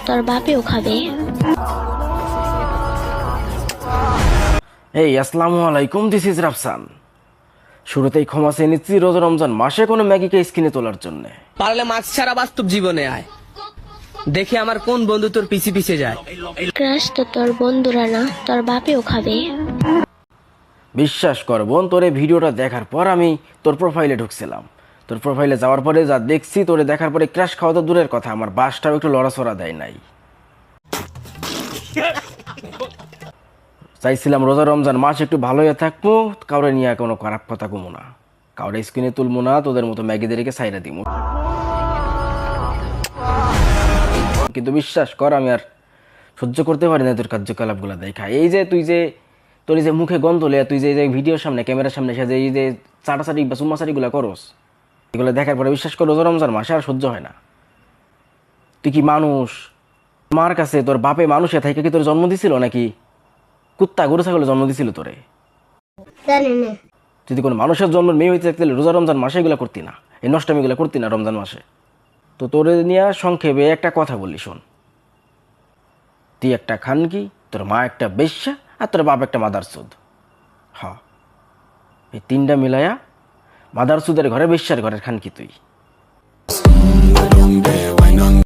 তোর বাপেও খাবে। এই আসসালামু আলাইকুম, দিস ইজ রাফসান। শুরুতেই ক্ষমা চেয়ে নিচ্ছি, রোজা রমজান মাসে কোনো ম্যাগিকে স্কিনে তোলার জন্য। পারলে মাস্ক ছাড়া বাস্তব জীবনে আয়, দেখি আমার কোন বন্ধু তোর পিছে পিছে যায়। ক্রাশ তো তোর বন্ধুরা না, তোর বাপেও খাবে। বিশ্বাস কর বোন, তোর এই ভিডিওটা দেখার পর আমি তোর প্রোফাইলে ঢুকছিলাম। তোর প্রোফাইলে যাওয়ার পরে যা দেখছি, তোরে দেখার পরে ক্রাশ খাওয়া তো দূরের কথা, আমার বাসটাও একটু লড়াচড়া দেয় নাই। চাইছিলাম রোজা রমজান মাস একটু ভালো হয়ে থাকবো, কাউরে নিয়ে কোনো খারাপ কথা কমো না, কাউরে স্ক্রিনে তুলবো না, তোদের মতো ম্যাগিদেরকে সাইরা দিব। কিন্তু বিশ্বাস কর, আমি আর সহ্য করতে পারি না তোর কার্যকলাপগুলো দেখা। এই যে তুই যে তোর এই যে মুখে গন্ধ লে, তুই যে ভিডিওর সামনে ক্যামেরার সামনে এসে এই যে চাটাচাটি বা চুমাচাটিগুলো করস, এগুলো দেখার পরে বিশ্বাস কর রোজা রমজান মাসে আর সহ্য হয় না। তুই কি মানুষ? মার কাছে তোর বাপে মানুষে থেকে কি তোর জন্ম দিছিল, নাকি কুত্তা গরু ছাগলে জন্ম দিছিল তোরে? যদি কোনো মানুষের জন্ম মেয়ে হইতে থাকলে রোজা রমজান মাসে এগুলো করতি না, এই নষ্টামিগুলো করতি না রমজান মাসে। তো তোরে নিয়ে সংক্ষেপে একটা কথা বললি শোন, তুই একটা খানকি, তোর মা একটা বেশ্যা, আর তোর বাপ একটা মাদারচোদ। হ্যাঁ, এই তিনটা মিলাইয়া মাদারচোদের ঘরে বেশ্যার ঘরের খানকি তুই।